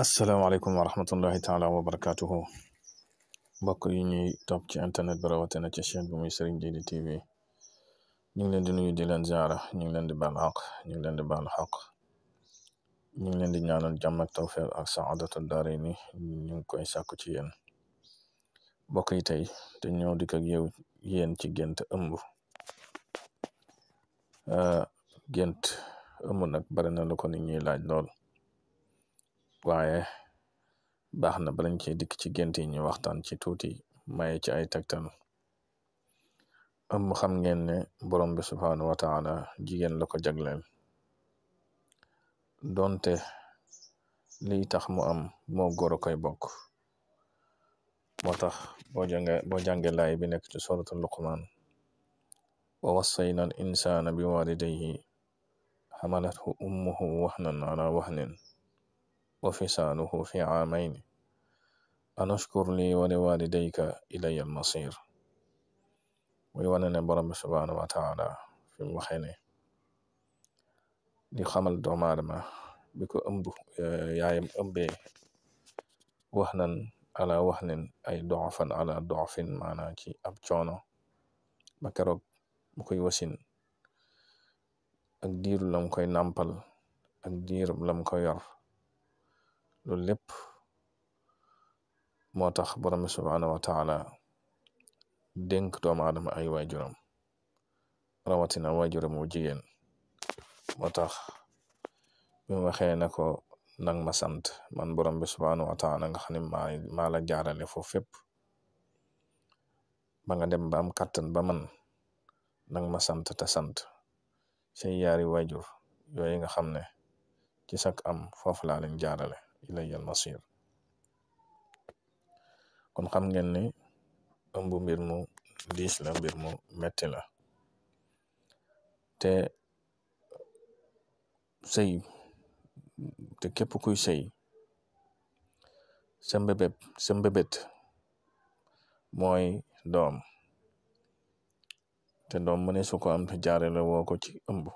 asalaamaaleykum wa rahmatullahi taala wa barakatuhu mbokk yi ñuy topp ci internet bi rawatina ci chaîne bi muy Serigne Djily TV ñu ngi leen di nuyu di leen ziara ñu ngi leen di baal xaq ñu ngi leen di baal xaq ñu ngi leen di ñaanal jàmm ak tawfiq ak saadatu daarayni ñu ngi koy sàkku ci yéen mbokk yi tey te ñëw dikk ak yéen ci gént ëmb gént ëmb nag bari na lu ko nit ñuy laaj lool waaye baax na balañ cee dikk ci gént yi ñu waxtaan ci tuuti maye ci ay tegtal ëmb xam ngeen ne borom bi subhaanahu wa taala jigéen la ko jagleel donte liy tax mu am moo góor a koy bokk moo tax boo jànge laay bi nekk ci suratul luqmaan wa wassayna al insaana bi walidayhi xamalathu ummuhu waxnan ala waxnin wa fisaaluhu fi aamayni anashkur li wa li walidayka ilayya al masir muy wane ne borom bi subhaanahu wa taala fi mu waxee ne di xamal doomu aadama bi ko yaayam ëmbee waxnan ala waxnin ay doxafan ala doxafin maana ci ab coono ba keroog mu koy wasin ak diiru lam koy nàmpal ak diiru lam koy yor loolu lépp moo tax borom bi subhaanahu wa taala dénk doomu aadama ay waajuram rawatina waajuram wu jigéen moo tax bi mu waxee ne ko nang ma sant man borom bi subhaanahu wa taala nga xam ne maa la jaarale foofu fépp ba nga dem ba am kàttan ba man nang ma sant te sant say yaari waajur yooyu nga xam ne ci sak am foofu laa leen jaarale ilayal masir kon xam ngeen ne ëmb mbir mu diis la mbir mu metti la te sëy te képp kuy sëy sa mbébét mooy doom te doom mu ne su ko am te jaarale woo ko ci ëmb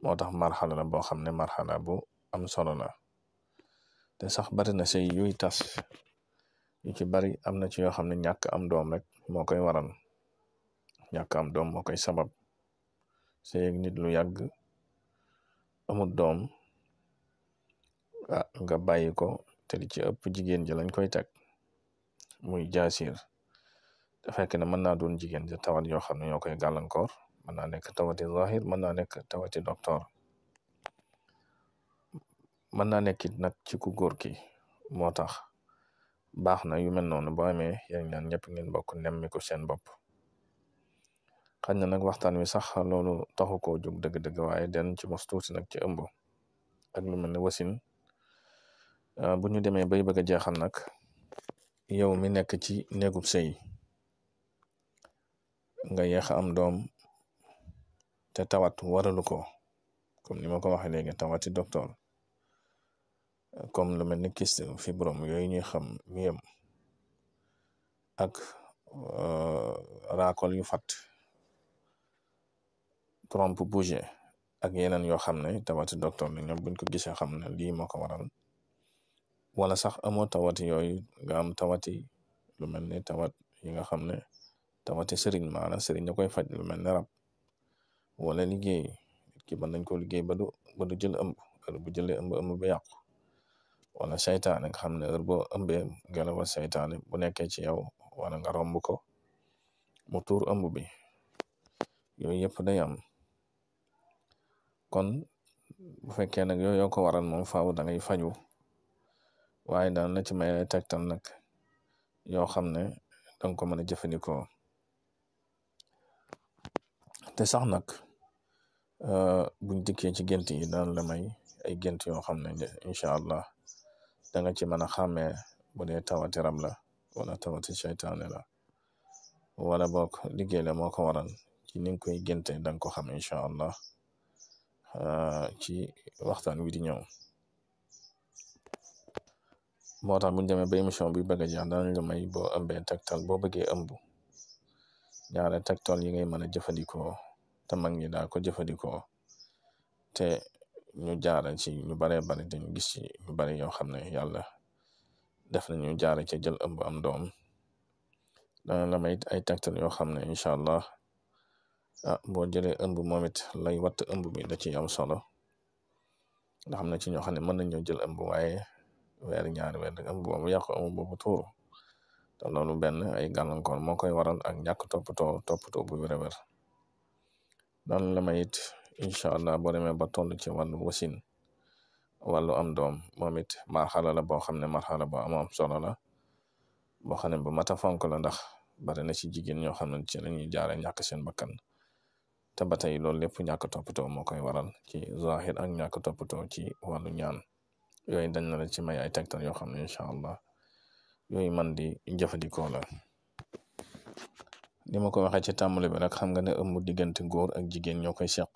moo tax marxala la boo xam ne marxala bu am solo la te sax bari na sëy yuy tas yu ci bari am na ci yoo xam ne ñàkk am doom rek moo koy waral ñàkk am doom moo koy sabab sëy ak nit lu yàgg amul doom nga bàyyi ko te li ci ëpp jigéen ji lañ koy teg muy jaasir te fekk ne mën naa doon jigéen ji tawat yoo xam ne ñoo koy gàllankoor mën naa nekk tawati zahir mën naa nekk tawati docteur mën naa nekkit nag ci ku góor ki moo tax baax na yu mel noonu boo amee yéen ñaan ñëpp ngeen bokk nemmi ko seen bopp xañ na nag waxtaan wi sax loolu taxu koo jóg dëgg-dëgg waaye den ci mos tuuti nag ci ëmb ak lu mel ne wasin bu ñu demee bay bëgg a jeexal nag yow mi nekk ci néegub sëy nga yeex a am doom te tawat waralu ko comme ni ma ko waxee léegi tawati docteur comme lu mel ni kyste fibrome yooyu ñuy xam miyam ak raakol yu fat trompe bouger ak yeneen yoo xam ne tawati docteur la ñoom buñ ko gisee xam ne lii moo ko waral wala sax amoo tawati yooyu nga am tawati lu mel ni tawat yi nga xam ne tawati sëriñ maanaam sëriñ da koy faj lu mel ne rab wala liggéey nit ki mën nañ ko liggéey ba du jël ëmb heure bu jëlee ëmb ba yàqu wala saytaane nga xam ne heure boo ëmbee ngelaw saytaane bu nekkee ci yow wala nga romb ko mu tuur ëmb bi yooyu yëpp day am kon bu fekkee nag yooyu yoo ko waral moom faaw da ngay faju waaye daan na ci may tegtal nag yoo xam ne danga ko mën a jëfandikoo te sax nag buñ dikkee ci gént yi daan la may ay gént yoo xam ne incha allah da nga ci mën a xàmmee bu dee tawati rab la wala tawati seytaane la wala boog liggéey la moo ko waral ci ni nga koy génte da nga ko xam incha allah ci waxtaan wi di ñëw moo tax buñ demee ba émission bi bëgg a jeex danañ la may boo ëmbee tegtal boo bëggee ëmb ñaare tegtal yi ngay mën a jëfandikoo te mag ñi daa ko jëfandikoo te ñu jaare ci ñu baree bari dañu gis ci ñu bari yoo xam ne yàlla def na ñu jaare ca jël ëmb am doom. dana la may ay tegtal yoo xam ne incha allah boo jëlee ëmb moom it lay watt ëmb bi da ciy am solo. ndax am na ci ñoo xam ne mën nañoo jël ëmb waaye ñaari weer ëmb boobu yàqu ëmb boobu tuuru te loolu benn ay gàllankoor moo koy waral ak ñàkk toppatoo bu wér-wér. dana la may it incha allah boo demee ba toll ci wàllu wasin wàllu am doom moom it marxala la boo xam ne marxala boo am solo la boo xam ne bu mat a fonk la ndax bari na ci jigéen ñoo xam ne ci lañuy jaare ñàkk seen bakkan te ba tey loolu lépp ñàkk toppatoo moo koy waral ci zahir ak ñàkk toppatoo ci wàllu ñaan. yooyu dañ na la ci may ay tegtal yoo xam ne incha allah yooyu man di jëfandikoo la. ni ma ko waxee ci tàmbali bi rek xam nga ne ëmb diggante góor ak jigéen ñoo koy seq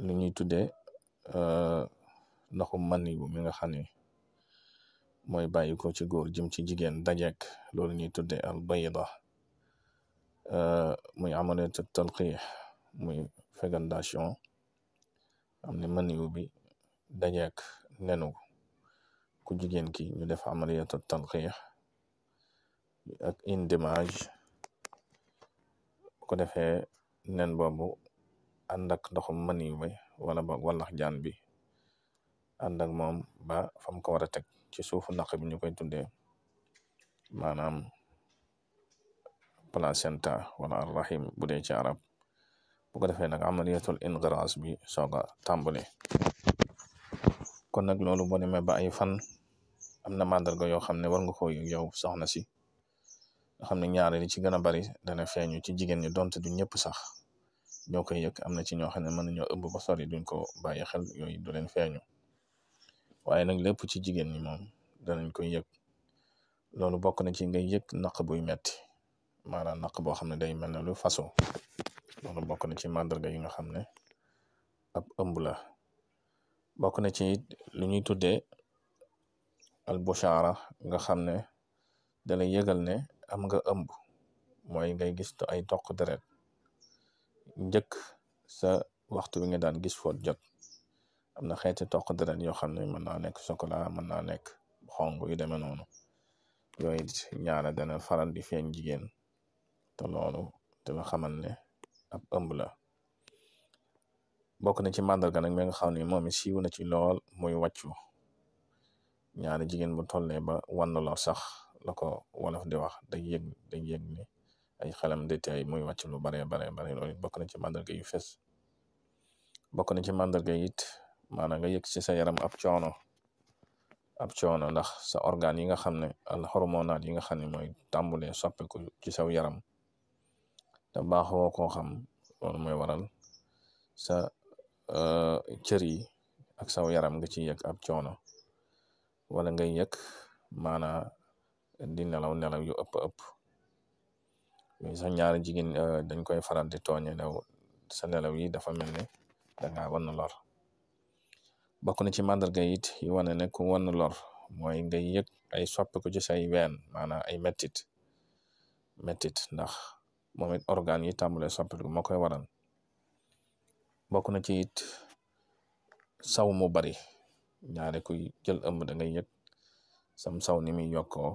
lu ñuy tuddee ndoxum mani bu mi nga xam ne mooy bàyyi ko ci góor jëm ci jigéen dajeek loolu ñuy tuddee al bayda muy amaliyatu talqiix muy fécondation am ne maniwu bi dajeek nenu ku jigéen ki ñu def amaliyatu talqiix ak indimage bu ko defee nen boobu ànd ak ndoxum maniw bi wala boog wallax jaan bi ànd ak moom ba fam ko war a teg ci suufu naq bi ñu koy tuddee maanaam placenta wala arrahim bu dee ci arab bu ko defee nag amaliyatul ingiras bi sooga tàmbale. kon nag loolu boo demee ba ay fan am na màndarga yoo xam ne war nga ko yow soxna si nga xam ne ñaare li ci gën a bari dana feeñu ci jigéen ñi donte du ñëpp sax ñoo koy yëg am na ci ñoo xam ne mën nañoo ëmb ba sori duñ ko bàyyi xel yooyu du leen feeñu waaye nag lépp ci jigéen ñi moom danañ koy yëg. loolu bokk na ci ngay yëg naq buy metti maanaam naq boo xam ne day mel ne lu faso loolu bokk na ci màndarga yi nga xam ne ab ëmb la. bokk na ci lu ñuy tuddee al bushara nga xam ne dalay yëgal ne am nga ëmb mooy ngay gis ay toq deret njëkk sa waxtu wi nga daan gis foot jot. am na xeeti toq deret yoo xam ne mën naa nekk chocolat mën naa nekk xong yu demee noonu yooyu ñaara dana faral di feeñ jigéen te loolu dina xamal ne ab ëmb la. bokk na ci màndarga nag mi nga xam ne moom it siiw na ci lool muy wàccu ñaari jigéen bu tollee ba wann lor sax la ko wolof di wax day yëg ni ay xelam di tey muy wàcc lu bare loolu bokk na ci màndarga yu fes. bokk na ci màndarga it maanaam nga yëg ci sa yaram ab coono ndax sa organe yi nga xam ne al hormonal yi nga xam ne mooy tàmbulee soppeeku ci saw yaram te baaxoo koo xam loolu mooy waral sa cër yi ak saw yaram nga ci yëg ab coono wala ngay yëg maanaa di nelaw yu ëpp sax ñaari jigéen dañ koy faral di tooñe sa nelaw yi dafa mel ne dangaa wan lor. bokk na ci màndarga it yi wane ne ku wan lor mooy ngay yëg ay soppiku ci say ween maanaam ay mettit ndax moom it organe yi tàmbale soppiku moo koy waral. bokk na ci it saw mu bari ñaare kuy jël ëmb da ngay yëg sam saw ni muy yokkoo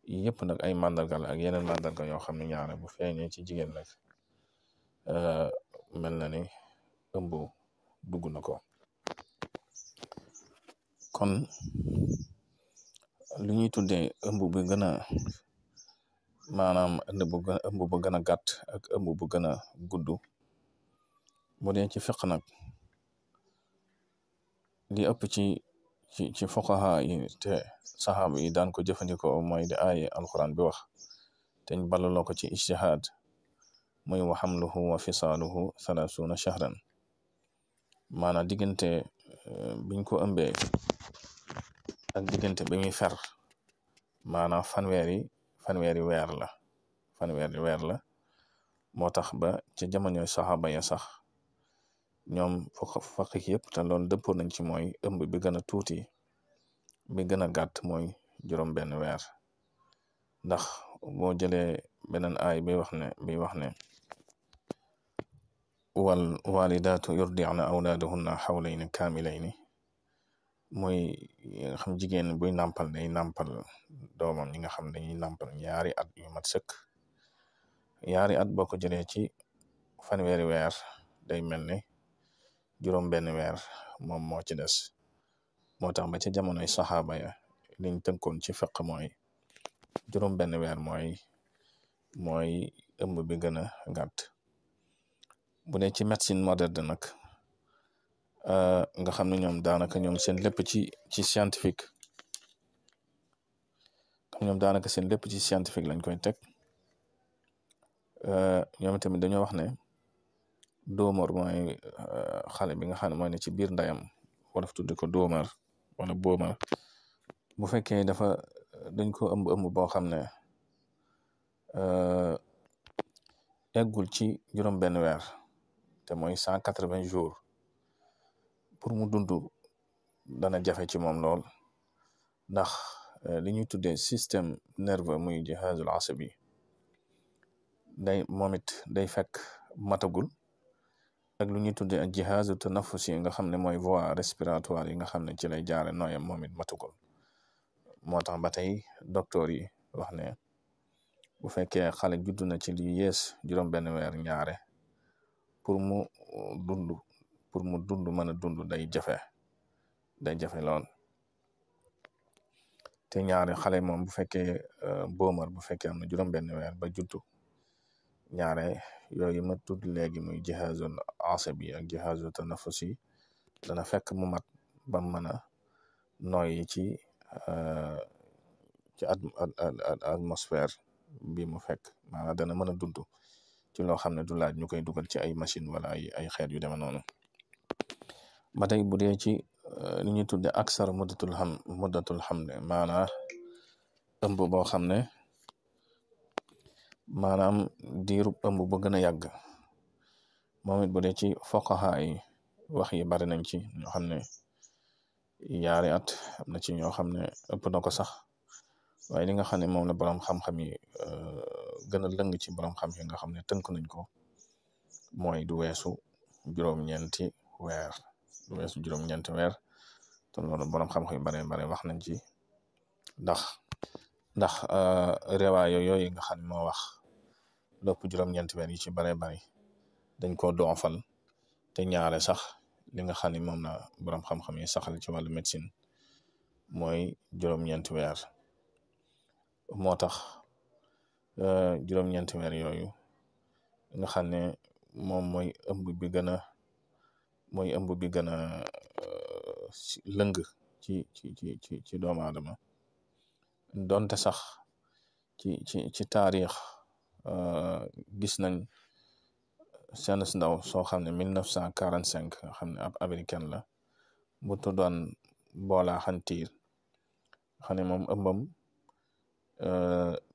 yëpp nag ay màndarga la ak yeneen màndarga yoo xam ne ñaare bu feeñee ci jigéen nag mel na ni ëmb dugg na ko. kon lu ñuy tuddee ëmb bu gën a maanaam ëmb bu gën a gàtt ak ëmb bu gën a gudd bu dee ci fiq nag li ëpp ci fuqaha yi te saxaaba yi daan ko jëfandikoo mooy di aaye alquran bi wax te ñu ballaloo ko ci ijtihaad muy wa hamluhu wa fisaaluhu 30 shahran maanaam diggante biñ ko ëmbee ak diggante bi muy fer maanaam fanweeri weer la moo tax ba ca jamonoy saxaaba ya sax ñoom faqih yëpp te loolu dëppoo nañ ci mooy ëmb bi gën a tuuti bi gën a gàtt mooy juróom benn weer ndax boo jëlee beneen aay bi wax ne wal walidaatu yurdi'na awlaadahunna hawlayni kaamilayni mooy nga xam jigéen buy nàmpal day nàmpal doomam ñi nga xam dañuy nàmpal ñaari at yu mat sëkk. ñaari at boo ko jëlee ci fanweeri weer day mel ne juróom benn weer moom moo ci des. moo tax ba ca jamonoy saxaaba ya liñ tënkoon ci fiq mooy juróom benn weer mooy ëmb bi gën a gàtt. bu dee ci médecine moderne nag nga xam ne ñoom daanaka ñoom seen lépp ci scientifique lañ koy teg. ñoom tamit dañoo wax ne dóomar mooy xale bi nga xam ne mooy ne ci biir ndayam wala tudde ko dóomar wala boomar bu fekkee dañ ko ëmb boo xam ne eggul ci juróom benn weer te mooy 180 jours pour mu dund dana jafe ci moom lool ndax li ñuy tuddee système nerveux muy jihazul asabi moom it day fekk matagul ak lu ñuy tuddee ak jihazu tanaffusi nga xam ne mooy voie respiratoire yi nga xam ne ci lay jaare nooyam moom it matagul. moo tax ba tey docteur yi wax ne bu fekkee xale juddu na ci li yées juróom benn weer ñaare pour mu dund mën a dund day jafe lool. te ñaare xale moom bu fekkee boomar bu fekkee am na juróom benn weer ba juddu ñaare yooyu ma tudd léegi muy jihazul asabi ak jihazu tanafusi dana fekk mu mat ba mën a nooyi ci atmosphère bi mu fekk maanaam dana mën a dund ci loo xam ne du laaj ñu koy dugal ci ay machine wala ay xeet yu demee noonu. ba tey bu dee ci li ñuy tudde aksar muddatul haml maanaam ëmb boo xam ne maanaam diirub ëmb bu gën a yàgg moom it bu dee ci fuqaha yi wax yi bari nañ ci ñoo xam ne yaari at am na ci ñoo xam ne ëpp na ko sax waaye li nga xam ne moom la borom xam-xam yi gën a lëng ci borom xam yi nga xam ne tënk nañ ko mooy du weesu juróom-ñeenti weer te loolu borom xam-xam yu bare wax nañ ci ndax réewaayo yooyu nga xam ne moo wax lopp juróom-ñeenti weer yi ci bare dañ ko doofal te ñaare sax li nga xam ne moom la borom xam-xam yi saxal ci wàllu médecine mooy juróom-ñeenti weer. moo tax juróom-ñeenti weer yooyu nga xam ne moom mooy ëmb bi gën a lëng ci doomu aadama donte sax ci taarix gis nañ seen ndaw soo xam ne 1945 nga xam ne ab américaine la bu tuddoon Bola Xantiir xam ne moom ëmbam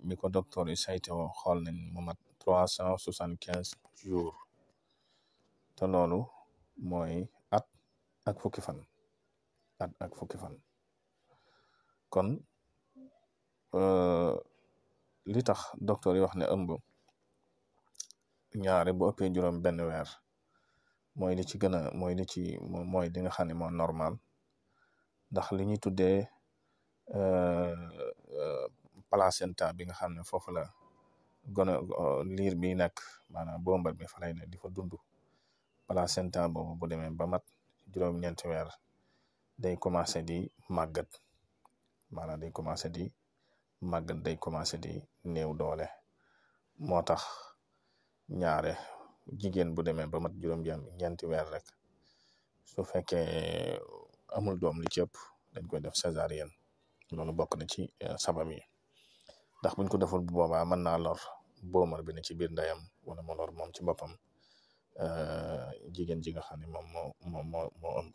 mi ko docteur yi saytoo xool nañ mu mat 375 jours te loolu mooy at ak fukki fan kon li tax docteur yi wax ne ëmb ñaare bu ëppee juróom benn weer mooy li nga xam ne moo normal ndax li ñuy tuddee placenta bi nga xam ne foofu la liir bi nekk maanaam bombar bi fa lay ne di fa dund placenta boobu bu demee ba mat juróom-ñeenti weer day commencé di màggat day commencé di néew doole. moo tax ñaare jigéen bu demee ba mat juróom-ñeenti weer rek su fekkee amul doom li ci ëpp dañ koy def césarienne loolu bokk na ci sabab yi ndax buñ ko deful bu boobaa mën naa lor boomar bi ne ci biir ndeyam wala mu lor moom ci boppam jigéen ji nga xam ne moom moo ëmb.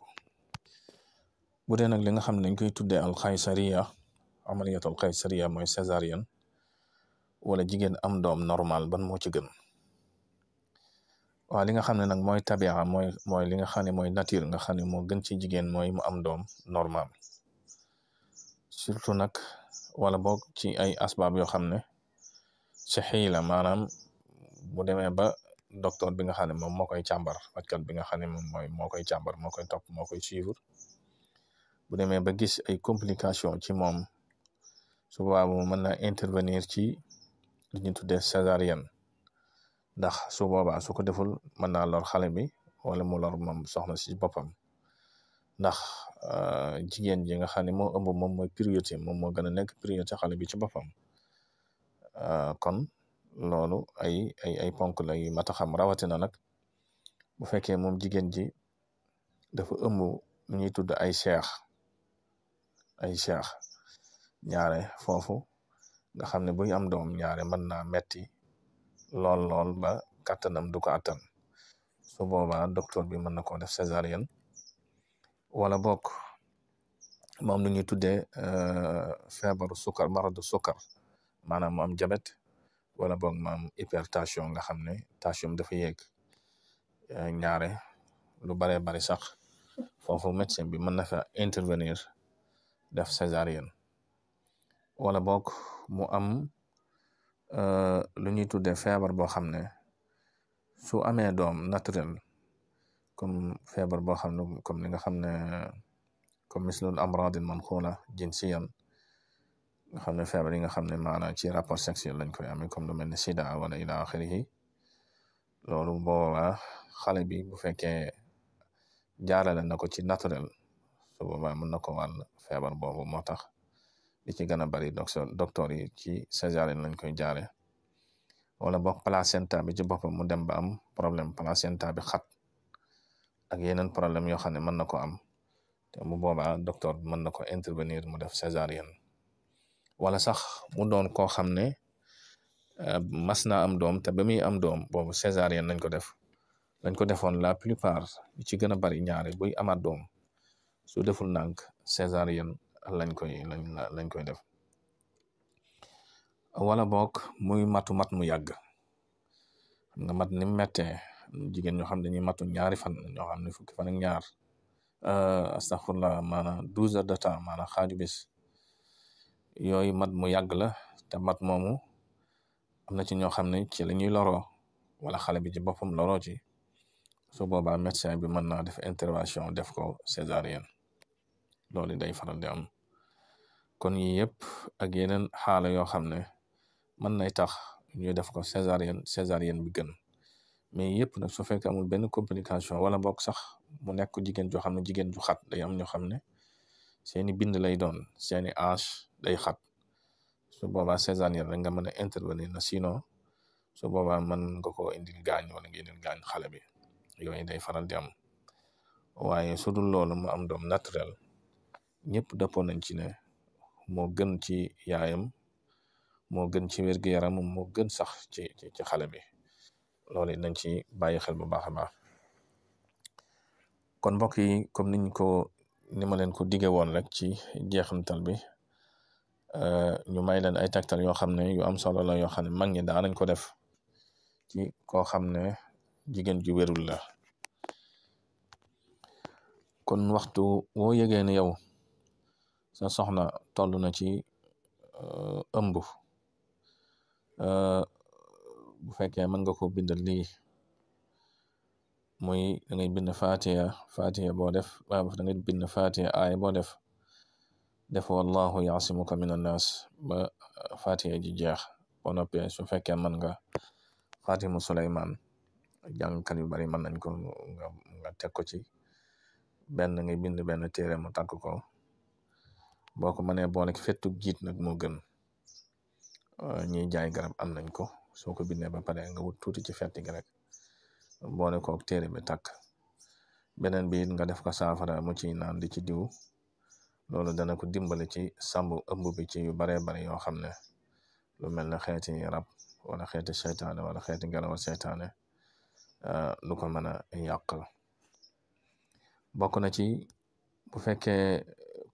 bu dee nag li nga xam ne dañ koy tuddee alxaysariya amaliyatul xaysariya mooy césarienne wala jigéen am doom normal ban moo ci gën. waaw li nga xam ne nag mooy tabia mooy li nga xam ne mooy nature nga xam ne moo gën ci jigéen mooy mu am doom normal surtout nag wala boog ci ay asbaab yoo xam ne ci xiila maanaam bu demee ba docteur bi nga xam ne moom moo koy càmbar fajkat bi nga xam ne moom moo koy càmbar moo koy topp moo koy suivre bu demee ba gis ay complication ci moom su boobaa mu mën na intervenir ci li ñu tuddee césarienne ndax su boobaa su ko deful mën naa lor xale bi wala mu lor moom soxna si boppam ndax jigéen ji nga xam ne moo ëmb moom mooy priorité moom moo gën a nekk priorité xale bi ci boppam kon loolu ay ponk la yu mat a xam rawatina nag bu fekkee moom jigéen ji dafa ëmb lu ñuy tudd ay cheikh ñaare foofu nga xam ne buy am doom ñaare mën naa metti lool ba kàttanam du ko attan su boobaa docteur bi mën na koo def césarienne wala bokk moom lu ñuy tuddee feebaru sukkar maradu sukkar maanaam mu am jabet wala boog mu am hypertension nga xam ne tension dafa yéeg ñaare lu baree bari sax foofu médecin bi mën na fa intervenir def césarienne wala boog mu am lu ñuy tuddee feebar boo xam ne su amee doom naturel comme feebar boo xam ne comme li nga xam ne comme mislul amradin manqula jinsiyan nga xam ne feebar yi nga xam ne maanaam ci rapport sexuel lañ koy amee comme lu mel ni sida wala ila axirihi loolu boobaa xale bi bu fekkee jaarale na ko ci naturel su boobaa mën na ko wàll feebar boobu moo tax li ci gën a bari docteur yi ci césarienne lañ koy jaare wala boog placenta bi ci boppam mu dem ba am problème placenta bi xat ak yeneen problème yoo xam ne mën na ko am te bu boobaa docteur bi mën na ko intervenir mu def césarienne wala sax mu doon koo xam ne mas naa am doom te ba muy am doom boobu césarienne lañ ko defoon la plupart ci gën a bari ñaare buy amaat doom su deful nànk césarienne lañ koy def wala boog muy mat mu yàgg xam nga mat ni mu mettee jigéen ñoo xam ne dañuy matu ñaari fan ñoo xam ne fukki fan ak ñaar astaghfirullah maanaam 12 heures de temps maanaam xaaju bis yooyu mat mu yàgg la te mat moomu am na ci ñoo xam ne ci la ñuy loroo wala xale bi ci boppam loroo ci su boobaa médecin bi mën naa def intervention def ko césarienne loolu day faral di am kon yi yëpp ak yeneen xaala yoo xam ne mën nay tax ñu def ko césarienne bi gën mais yëpp nag su fekkee amul benn complication wala bokk sax mu nekk jigéen joo xam ne jigéen ju xat day am ñoo xam ne seeni bind lay doon seeni âge day xat su boobaa césarienne rek nga mën a intervenir na sinon su boobaa mën nga ko indil gaañ wala nga indil gaañ xale bi yooyu day faral di am waaye su dul loolu mu am doom naturel ñëpp dëppoo nañ ci ne moo gën ci yaayam moo gën ci wér-gu-yaram moo gën sax ci xale bi loolu nañ ci bàyyi xel bu baax a baax kon mbokk yi comme ni ma leen ko dige woon rek ci jeexantal bi ñu may leen ay tegtal yoo xam ne yu am solo la yoo xam ne mag ñi daa nañ ko def ci koo xam ne jigéen ju wérul la kon waxtu woo yëgee ne yow sa soxna toll na ci ëmb bu fekkee mën nga ko bindal lii muy da ngay bind fatiha boo def da ngay bind fatiha aaya boo def wallahu yaasimuka min annas ba fatiha ji jeex boo noppee su fekkee mën nga fatimu Suleymaan jàngkat yu bari mën nañ ko nga teg ko ci benn ngay bind benn téere mu tàkk ko boo ko mënee boole fettu jiit nag moo gën ñiy jaay garab am nañ ko soo ko bindee ba pare nga wut tuuti ci fetti gi rek boole kook téere bi takk beneen bi nga def ko saafara mu ci naan di ci diw loolu dana ko dimbale ci sàmbu ëmb bi ci yu baree bari yoo xam ne lu mel ne xeeti rab wala xeeti seytaane wala xeeti ngelawal seytaane lu ko mën a yàqal bokk na ci bu fekkee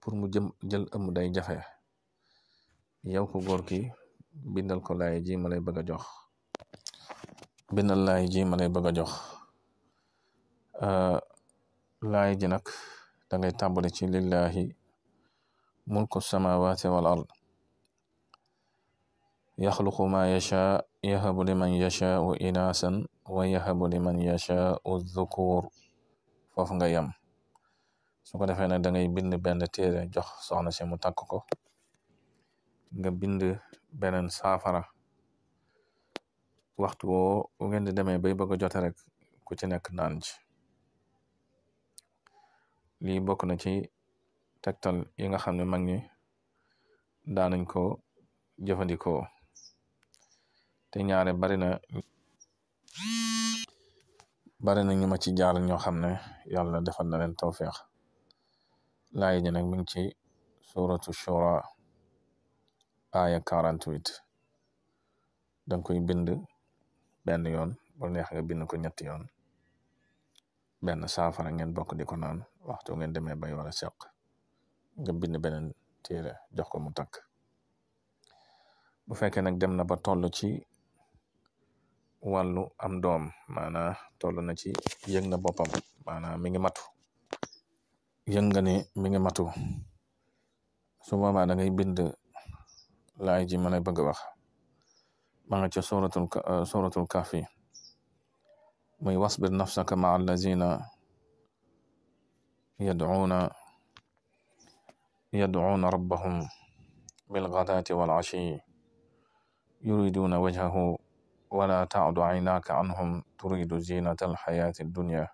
pour mu jël ëmb day jafe yow ko góor ki bindal ko laay ji ma lay bëgg a jox laay ji nag da ngay tàmbali ci lillahi mulku samawati wal ard yaxluqu ma yasha yahabu liman yashaau inasan wa yahabu liman yashaa'u dhukur foofu nga yem su ko defee nag da ngay bind benn téere jox soxna si mu takk ko nga bind beneen saafara waxtu woo ngeen di demee bay bëgg a jote rek ku ci nekk naan ci lii bokk na ci tegtal yi nga xam ne mag ñi daanañ ko jëfandikoo te ñaare bari na ñu ma ci jaar ñoo xam ne yàlla defal na leen tawfeex laay ji nag mi ngi ci suratu shura aya 48 danga koy bind benn yoon bu neex nga bind ko ñetti yoon benn saafara ngeen bokk di ko naan waxtu ngeen demee bay wala seq nga bind beneen téere jox ko mu takk bu fekkee nag dem na ba toll ci wàllu am doom maanaa toll na ci yëg na boppam maanaa mi ngi matu yëg nga ne mi ngi matu su boobaa da ngay bind laay ji ma lay bëgg wax ma nga ca suratul kahfi muy wasbir nafsaka maa allazina yad'uuna rabbahum bilghadaati wal ashi yuriduna wajhahu wala ta'du aynaka anhum turidu zinata alxayati addunya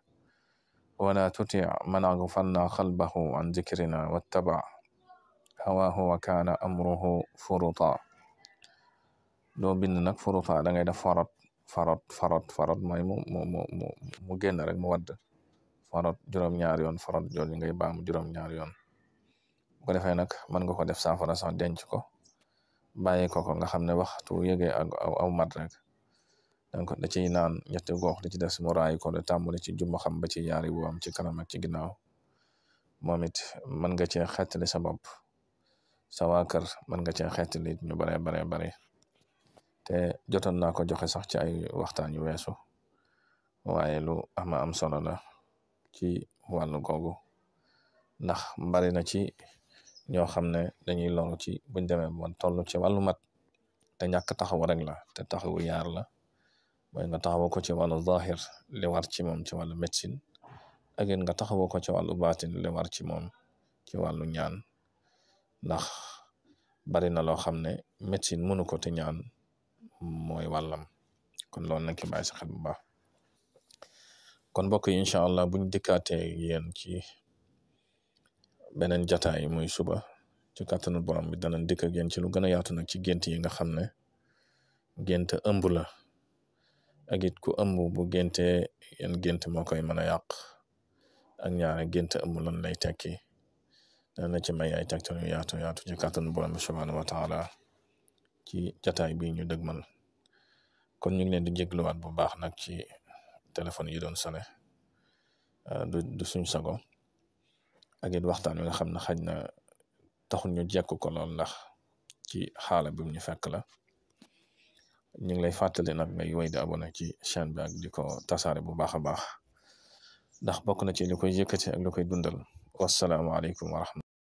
wala tuti man aghfalna qalbahu an dhikrina wattaba hawaahu wa kaana amruhu furuta doo bind nag furuta da ngay def farot mooy mu génn rek mu wadd farot juróom-ñaari yoon farot jooju ngay baamu juróom-ñaari yoon bu ko defee nag mën nga ko def saafara sax denc ko bàyyi ko nga xam ne waxtu yëgee ak aw mat rek donc da ciy naan ñetti gox di ci def mu raay ko de tàmbali ci jumba xam ba ci yaari woom ci kanam ak ci ginnaaw moom it mën nga cee xettali sa bopp sa waa kër mën nga cee xettali ñu bare te jotoon naa ko joxe sax ci ay waxtaan yu weesu waaye lu am solo la ci wàllu googu ndax bari na ci ñoo xam ne dañuy loru ci buñ demee bon toll ci wàllu mat te ñàkk taxaw rek la te taxawu yaar la mooy nga taxawoo ko ci wàllu zahir li war ci moom ci wàllu médecine ak yéen nga taxawoo ko ci wàllu baatin li war ci moom ci wàllu ñaan ndax bari na loo xam ne médecine mënu ko te ñaan mooy wàllam kon loolu nag ki bàyyi sa xel bu baax kon mbokk yi incha allah buñ dikkaatee yéen ci beneen jataay muy suba ci kàttanu borom bi dana dikk ak yéen ci lu gën a yaatu nag ci gént yi nga xam ne gént ëmb la ak it ku ëmb bu géntee yan gént moo koy mën a yàq ak ñaare gént ëmb lan lay tekki dana ci may ay tegtal yu yaatu ci kàttanu borom bi subhanahu wa taala ci jataay bi ñu dëgmal kon ñu ngi leen di jégluwaat bu baax nag ci téléphone yi doon sone du suñ sago ak it waxtaan wi nga xam ne xaj na taxul ñu jekk ko lool ndax ci xaala bi ñu fekk la ñu ngi lay fàttali nag ngay woy di abonné ci chaîne bi ak di ko tasaare bu baax a baax ndax bokk na ci li koy yëkkati ak li koy dundal wassalaamu aleykum wa rahmatulah